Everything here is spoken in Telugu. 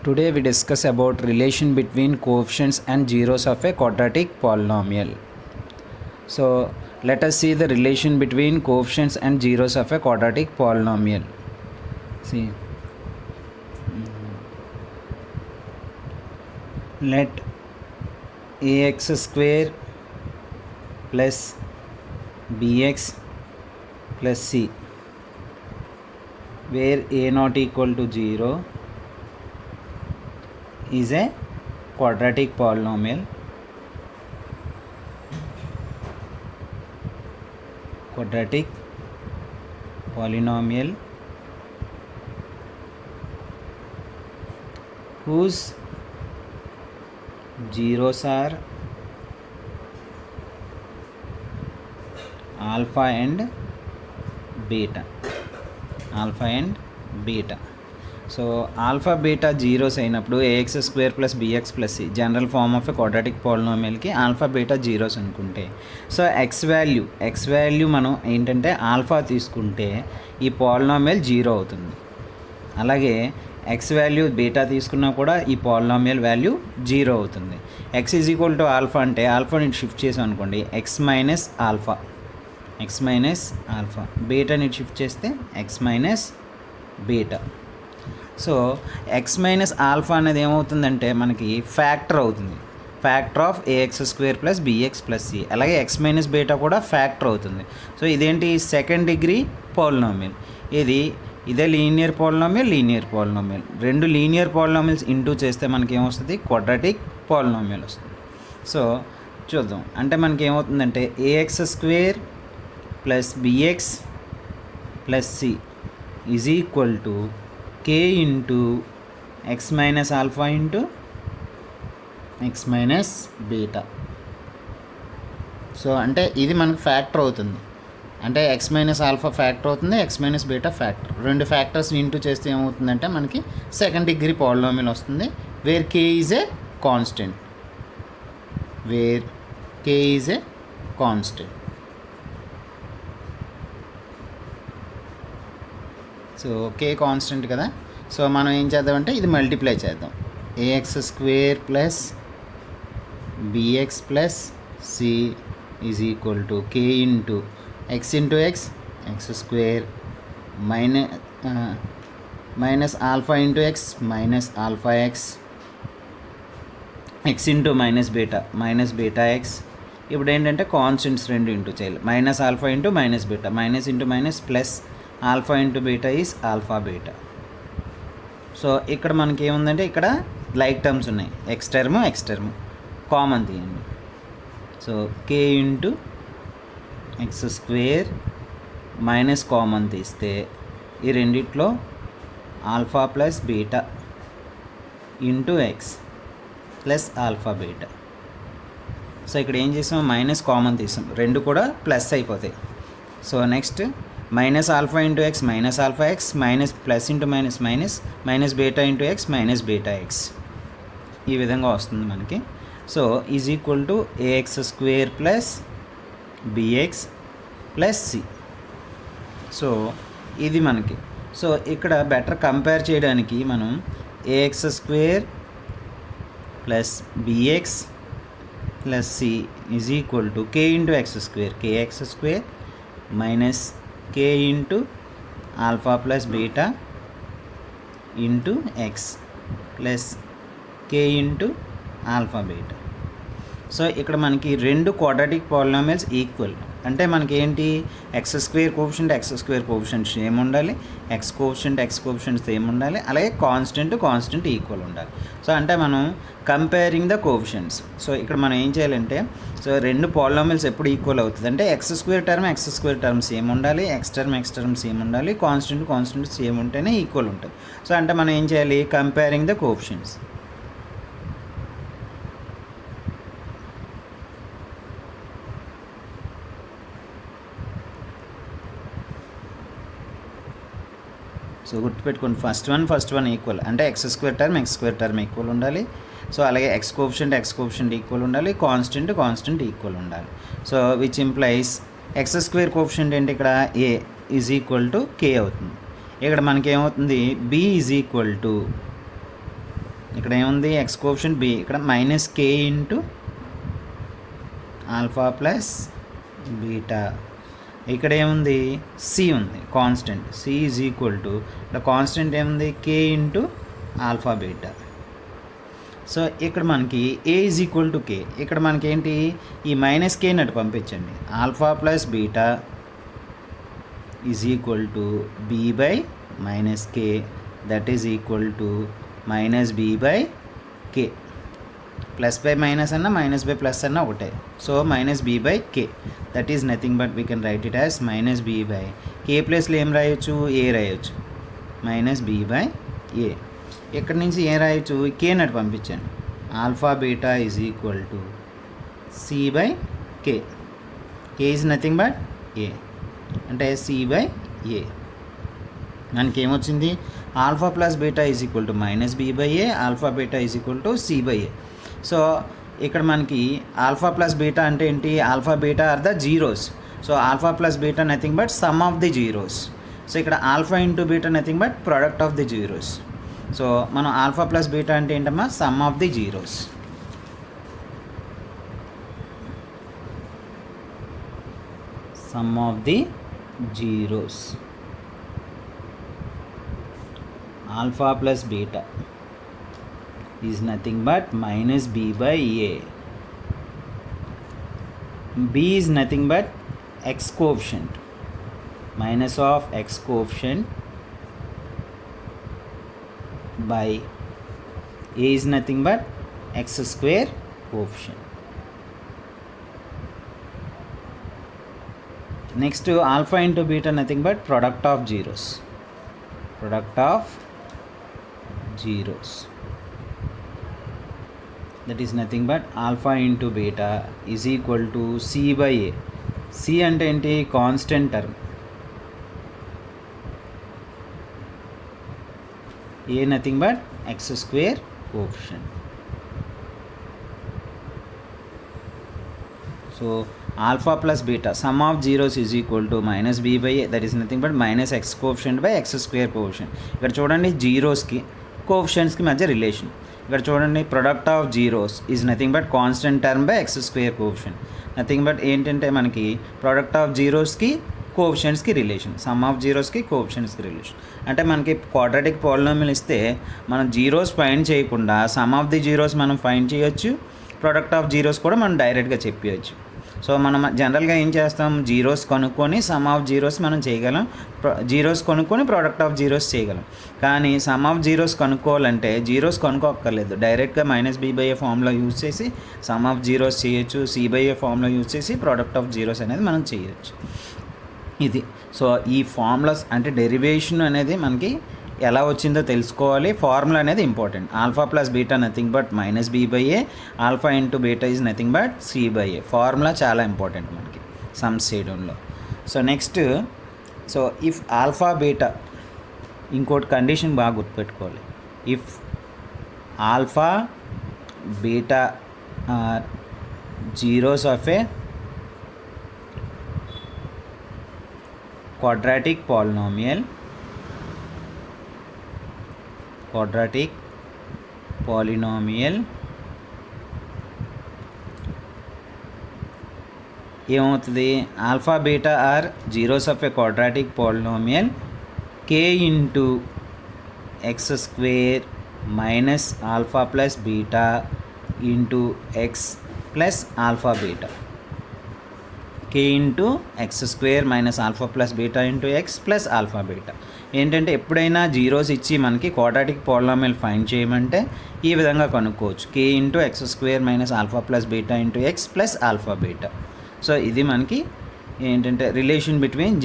Today we discuss about relation between coefficients and zeros of a quadratic polynomial. So let us see the relation between coefficients and zeros of a quadratic polynomial. See, let ax square plus bx plus c, where a not equal to 0 is a quadratic polynomial. Whose zeros are alpha and beta. So alpha beta zeros అయినప్పుడు a x square plus b x plus C general form of a quadratic పాలినామియల్కి ఆల్ఫా బీటా జీరోస్ అనుకుంటే, సో ఎక్స్ వాల్యూ మనం ఏంటంటే ఆల్ఫా తీసుకుంటే ఈ పాలినామియల్ జీరో అవుతుంది. అలాగే ఎక్స్ వాల్యూ బీటా తీసుకున్నా కూడా ఈ పాలినామియల్ వాల్యూ జీరో అవుతుంది. X is equal to alpha అంటే ఆల్ఫాని షిఫ్ట్ చేసాం అనుకోండి, ఎక్స్ మైనస్ ఆల్ఫా, బీటాని షిఫ్ట్ చేస్తే x minus beta. So x minus alpha అనేది ఏమవుతుందంటే మనకి ఫ్యాక్టర్ అవుతుంది, factor of a x square plus b x plus c. అలాగే ఎక్స్ మైనస్ బీటా కూడా ఫ్యాక్టర్ అవుతుంది. సో ఇదేంటి, సెకండ్ డిగ్రీ పాలినామియల్. ఇదే లీనియర్ పాలినామియల్. రెండు లీనియర్ పాలినామియల్స్ ఇంటూ చేస్తే మనకి ఏమొస్తుంది, క్వాడ్రాటిక్ పాలినామియల్ వస్తుంది. సో చూద్దాం, అంటే మనకి ఏమవుతుందంటే a x square plus b x plus c is equal to k into x minus alpha into x minus beta. So అంటే ఇది మనకు ఫ్యాక్టర్ అవుతుంది, అంటే ఎక్స్ మైనస్ ఆల్ఫా ఫ్యాక్టర్ అవుతుంది, ఎక్స్ మైనస్ బీటా ఫ్యాక్టర్. రెండు ఫ్యాక్టర్స్ ఇంటూ చేస్తే ఏమవుతుందంటే మనకి సెకండ్ డిగ్రీ పాలినామియల్ వస్తుంది, where k is a constant. So k constant కదా. సో మనం ఏం చేద్దామంటే ఇది మల్టిప్లై చేద్దాం. A x square plus b x plus c is equal to k into x square minus alpha into x minus alpha X into minus beta X. ఇప్పుడు ఏంటంటే కాన్స్టెంట్స్ రెండు ఇంటూ చేయాలి, minus alpha into minus beta, minus into minus plus alpha into beta is alpha beta. So ఇక్కడ మనకి ఏముందంటే ఇక్కడ లైక్ టర్మ్స్ ఉన్నాయి, ఎక్స్ టర్మ్ కామన్ తీయండి. So k into x square minus common తీస్తే ఈ రెండిట్లో alpha plus beta into x plus alpha beta. So ఇక్కడ ఏం చేసాం, మైనస్ కామన్ తీసాం, రెండు కూడా ప్లస్ అయిపోతాయి. So next minus alpha into x minus alpha x minus plus into minus beta into x minus beta x, ఈ విధంగా వస్తుంది మనకి. So is equal to a x square plus b x plus c. So ఇది మనకి, సో ఇక్కడ బెటర్ కంపేర్ చేయడానికి మనం a x square plus b x plus c is equal to k into x square minus k into alpha plus beta into x plus k into alpha beta. So ఇక్కడ మనకి రెండు క్వాడ్రాటిక్ పాలినామియల్స్ ఈక్వల్, అంటే మనకి ఏంటి, ఎక్స్ స్క్వేర్ కోఎఫిషియంట్ సేమ్ ఉండాలి, ఎక్స్ కోఎఫిషియంట్ సేమ్ ఉండాలి, అలాగే కాన్స్టెంట్ ఈక్వల్ ఉండాలి. సో అంటే మనం కంపేరింగ్ ద కోఎఫిషియంట్స్. సో ఇక్కడ మనం ఏం చేయాలంటే, సో రెండు పాలినామియల్స్ ఎప్పుడు ఈక్వల్ అవుతుంది అంటే ఎక్స్ స్క్వేర్ టర్మ్ సేమ్ ఉండాలి, ఎక్స్ టర్మ్ సేమ్ ఉండాలి, కాన్స్టెంట్ సేమ్ ఉంటేనే ఈక్వల్ ఉంటుంది. సో అంటే మనం ఏం చేయాలి, కంపేరింగ్ ద కోఎఫిషియంట్స్. సో గుర్తుపెట్టుకోండి, ఫస్ట్ వన్ ఈక్వల్ అంటే ఎక్స్ స్క్వేర్ టర్మ్ ఈక్వల్ ఉండాలి. సో అలాగే ఎక్స్ కోఎఫిషియంట్ ఈక్వల్ ఉండాలి, కాన్స్టెంట్ ఈక్వల్ ఉండాలి. So which implies X square coefficient ఏంటి, ఇక్కడ ఏ ఈజ్ ఈక్వల్ టు k అవుతుంది. ఇక్కడ మనకి ఏమవుతుంది, b ఈజ్ ఈక్వల్ టు ఇక్కడ ఏముంది ఎక్స్ కోఎఫిషియంట్ బి, ఇక్కడ minus k into alpha plus beta. ఇక్కడ ఏముంది సి ఉంది constant, c is equal to ఇక్కడ కాన్స్టెంట్ ఏముంది k into alpha beta. So ఇక్కడ మనకి a is equal to k, ఇక్కడ మనకి ఏంటి ఈ మైనస్ కే నటు పంపించండి. Alpha plus beta is equal to b by minus k, that is equal to minus B by k. Plus by minus అన్న మైనస్ బై ప్లస్ అన్న ఒకటే. So minus B by K, that is nothing but we can write it as minus B by K ప్లేస్లో ఏం రాయొచ్చు ఏ రాయొచ్చు, మైనస్ బి బై ఏ. ఇక్కడ నుంచి ఏ రాయొచ్చు కే నటు పంపించండి. Alpha beta is equal to c by k, k is nothing but a అంటే సి బై ఏ. మనకి ఏమొచ్చింది alpha plus beta is equal to minus B by a, alpha beta is equal to c by a. So ఇక్కడ మనకి ఆల్ఫా ప్లస్ బీటా అంటే ఏంటి, alpha beta are the zeros. So alpha plus beta nothing but sum of the zeros. So ఇక్కడ alpha into beta nothing but product of the zeros. So మనం ఆల్ఫా ప్లస్ బీటా అంటే ఏంటమ్మా sum of the zeros. Sum of the zeros. Alpha plus beta is nothing but minus B by a. B is nothing but x coefficient, minus of x coefficient by a is nothing but x square coefficient. Next to alpha into beta nothing but product of zeros, product of zeros, that is nothing but alpha into beta is equal to c by a. c అంటే ఏంటి constant term, a nothing but x square coefficient. So alpha plus beta sum of zeros is equal to minus b by a, that is nothing but minus x coefficient by x square coefficient. ఇక్కడ చూడండి జీరోస్కి కోఎఫిషియంట్స్కి మధ్య రిలేషన్. ఇక్కడ చూడండి product of zeros is nothing but constant term by x square coefficient. Nothing but ఏంటంటే మనకి ప్రొడక్ట్ ఆఫ్ జీరోస్కి కోఎఫిషియంట్స్కి రిలేషన్, సమ్ ఆఫ్ జీరోస్కి కోఎఫిషియంట్స్కి రిలేషన్. అంటే మనకి క్వాడ్రాటిక్ పాలినామియల్ ఇస్తే మనం జీరోస్ ఫైండ్ చేయకుండా సమ్ ఆఫ్ ది జీరోస్ మనం ఫైండ్ చేయొచ్చు, ప్రొడక్ట్ ఆఫ్ జీరోస్ కూడా మనం డైరెక్ట్గా చెప్పవచ్చు. సో మనం జనరల్గా ఏం చేస్తాం, జీరోస్ కనుక్కొని సమ్ ఆఫ్ జీరోస్ మనం చేయగలం, జీరోస్ కొనుక్కొని ప్రోడక్ట్ ఆఫ్ జీరోస్ చేయగలం. కానీ సమ్ ఆఫ్ జీరోస్ కనుక్కోవాలంటే జీరోస్ కనుక్కోక్కర్లేదు, డైరెక్ట్గా మైనస్ బి బై ఏ ఫామ్లో యూజ్ చేసి సమ్ ఆఫ్ జీరోస్ చేయొచ్చు, సి బై ఏ ఫామ్లో యూజ్ చేసి ప్రోడక్ట్ ఆఫ్ జీరోస్ అనేది మనం చేయొచ్చు. ఇది సో ఈ ఫార్ములాస్ అంటే డెరివేషన్ అనేది మనకి ఎలా వచ్చిందో తెలుసుకోవాలి. ఫార్ములా అనేది important. Alpha plus beta nothing but minus B by a, alpha into beta is nothing but c by a. Formula చాలా ఇంపార్టెంట్ మనకి సమ్స్ చేయడంలో. So next, so if alpha beta, ఇంకోటి కండిషన్ బాగా గుర్తుపెట్టుకోవాలి. If alpha beta are zeros of a quadratic polynomial ఏమవుతుంది, alpha beta are zeros of a quadratic polynomial k into x square minus alpha plus beta into x plus alpha beta, K into x square minus alpha plus beta into x plus alpha beta. ఏంటంటే ఎప్పుడైనా జీరోస్ ఇచ్చి మనకి క్వాడ్రాటిక్ పాలినామియల్ ఫైండ్ చేయమంటే ఈ విధంగా కనుక్కోవచ్చు, k into x square minus alpha plus beta into x plus alpha beta. So ఇది మనకి ఏంటంటే రిలేషన్ బిట్వీన్